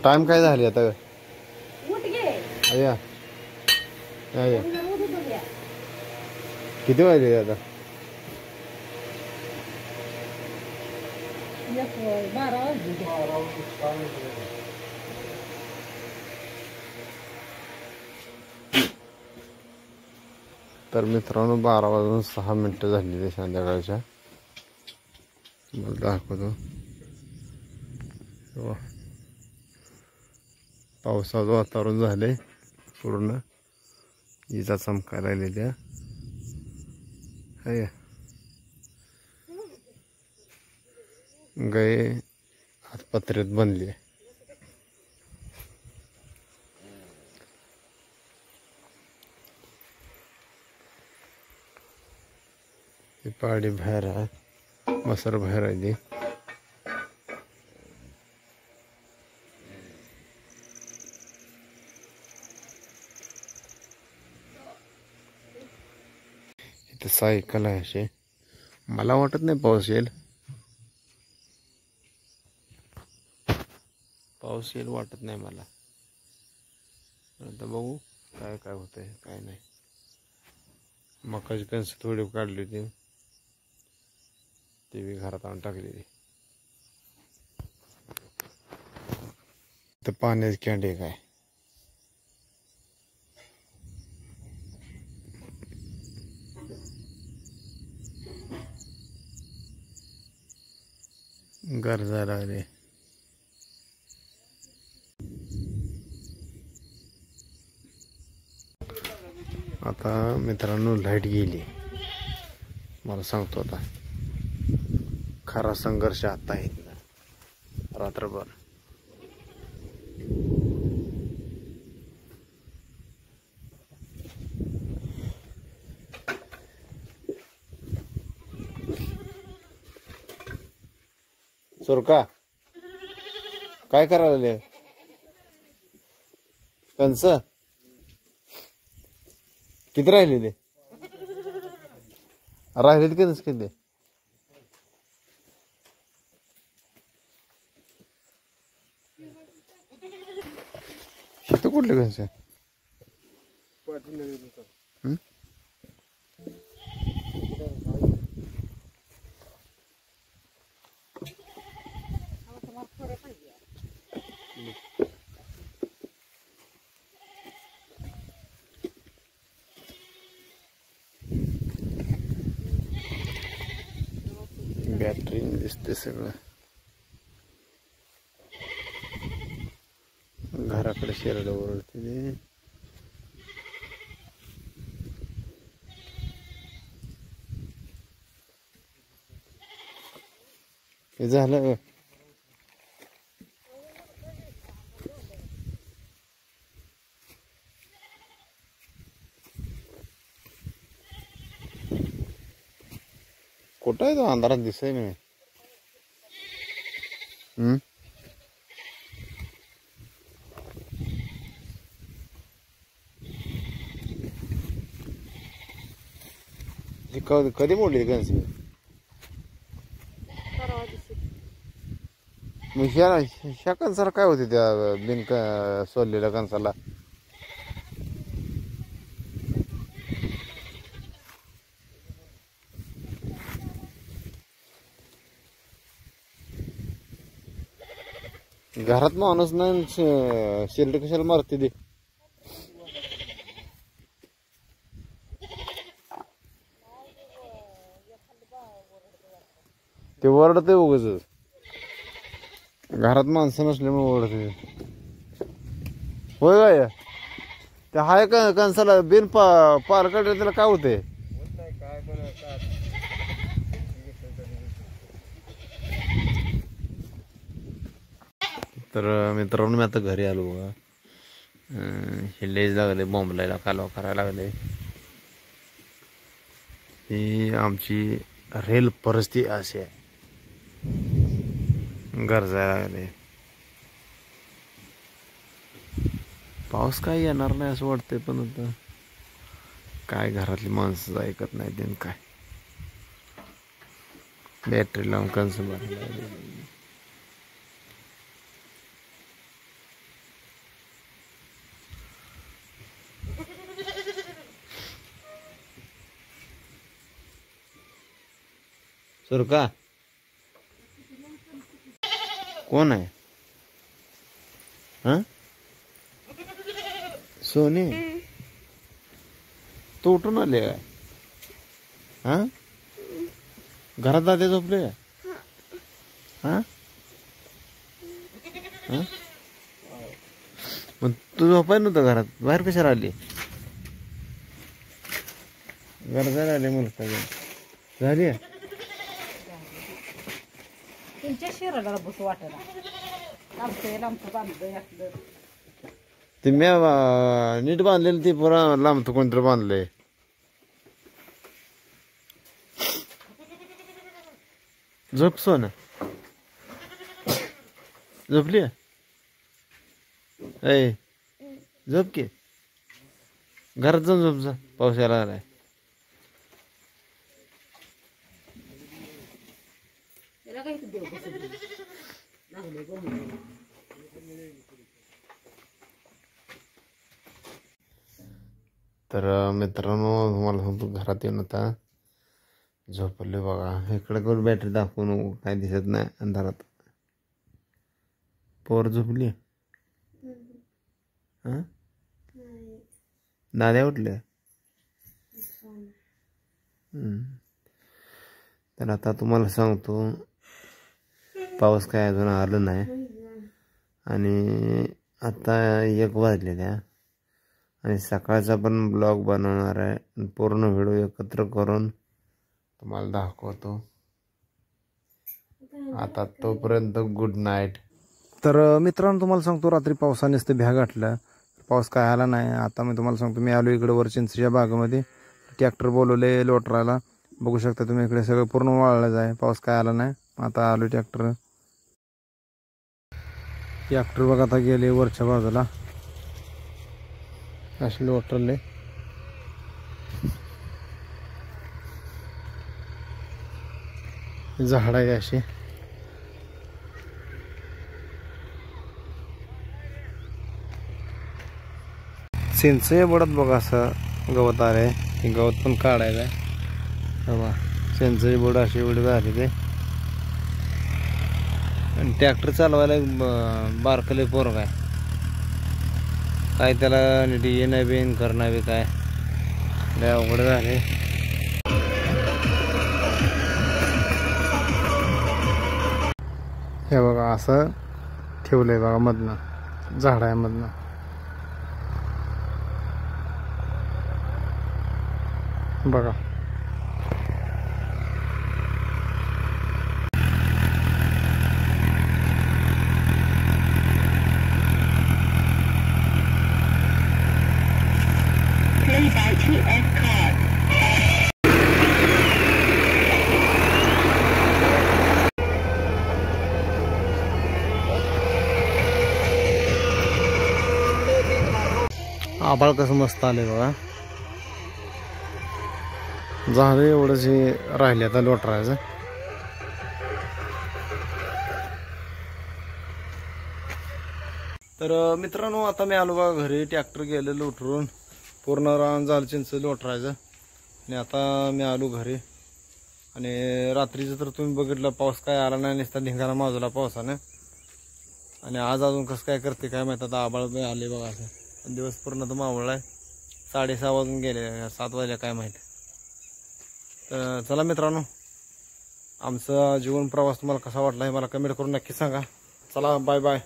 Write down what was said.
Time काय झाली आता? उठ गे अय्या अय्या किती वाजले आता? 12 वाजले. तर मित्रांनो 12:06 झालेली संध्याकाळच्या. मला दाखवतो. पावसाचं वातावरण झालंय पूर्ण. इजा चमकायला लागलेल्या आहे. गाय हात पत्र्यात बनली. पाडी बाहेर आहे, मसर बाहेर आहे. इथं सायकल आहे असे. मला वाटत नाही पाऊस येईल. पाऊस येईल वाटत नाही मला. आता बघू काय काय होतंय काय नाही. मकाची कणस थोडी काढली होती, ती बी घरात आणून टाकलेली. तर पाण्याची कॅन्डी काय गरजा लागले. आता मित्रांनो लाईट गेली. मला सांगतो आता खरा संघर्ष आता आहे रात्रभर. सुरका काय करायला कंस किती राहिले? राहिले कधीच किती? शेत कुठले कंस? बॅटरी दिसते सगळं. घराकडे शेरड ओरडते. हे झालं कुठं आहे तो? अंधारात दिसाय नाही. कधी मोडली कणस? मग ह्या कणसाला काय होते त्या बिन सोललेल्या कणसाला? घरात माणूस नाही शिरड कशाला मारते ते? ते ओरडते उगाच. घरात माणसं नसल्यामुळे ओरडते. होय काय ते हाय का कणसाला बिन पालकडे त्याला काय होते? तर मित्रांनो मी आता घरी आलो बघा. हे लेज लागले बॉम्बलायला कालवा करायला लागले. ही आमची रेल परिस्थिती अशी आहे. गरजायला लागले. पाऊस काय येणार नाही असं वाटतंय, पण आता काय घरातली माणसं ऐकत नाही. देन काय बॅटरी लावून कन्झ्युमर सुरका कोण आहे? हा सोनी तू उठून आले काय? हा घरात दादे झोपले काय? हा हा? मग तू झोपाय नव्हतं घरात, बाहेर कशाला आली? गरजा आली मुलगा झाली. तुमच्या शरीराला बस वाटला लांबचं बांधलं असलं. ते मी नीट बांधलेलं ती पुरा लांबत कोणतरी बांधलंय. झोप सोन झोपली ऐ झोप की घरात जाऊन झोप जा, पाऊस यायला आलाय. तर मित्रांनो तुम्हाला सांगतो घरात येऊन आता झोपले बघा. इकडे करून बॅटरी दाखवून काय दिसत नाही अंधारात. पोर झोपली. हा दाद्या उठले. तर आता तुम्हाला सांगतो पाऊस काय अजून आलं नाही आणि आता 1 वाजले त्या आणि सकाळचा पण ब्लॉग बनवणार आहे. पूर्ण व्हिडिओ एकत्र करून तुम्हाला दाखवतो. आता तोपर्यंत गुड नाईट. तर मित्रांनो तुम्हाला सांगतो रात्री पावसाने ते भ्या गाठलं. पाऊस काय आला नाही. आता मी तुम्हाला सांगतो मी आलो इकडे वर चिंचच्या बागेमध्ये. ट्रॅक्टर बोलवले लोटरायला. बघू शकता तुम्ही इकडे सगळं पूर्ण वाळलं आहे. पाऊस काय आला नाही. आता आलो ट्रॅक्टर बघा आता गेले वरच्या बाजूला असे लोटरले. झाड आहे अशी. चिंच बडत बघा असं गवत आलंय. हे गवत पण काढायचं आहे बघा. चिंचची बोड अशी एवढी झाली ते. आणि ट्रॅक्टर चालवायला बारकले पोरग आहे. काय त्याला नीट येणं बिन करणं बी काय लय अवघड झाले. हे बघा असं ठेवलंय बघा मधनं झाडामधनं. बघा आभाळ कसं मस्त आले बघा. झालं एवढंच हे राहिले आता लोटरायचं. तर मित्रांनो आता मी आलो बघा घरी. ट्रॅक्टर गेलं लोटरून पूर्ण रान झालं चिंच लोटरायचं. आणि आता मी आलो घरी. आणि रात्रीचं तर तुम्ही बघितलं पाऊस काय आला नाही. नुसता ढिंगाणा माजवला पावसानं. आणि आज अजून कसं काय करते काय माहिती. आता आभाळ आले बघा असं. दिवस पूर्ण तर मावळला आहे. 6:30 वाजून गेले 7 वाजले काय माहिती. तर चला मित्रांनो आमचा जीवन प्रवास तुम्हाला कसा वाटला हे मला कमेंट करून नक्की सांगा. चला बाय बाय.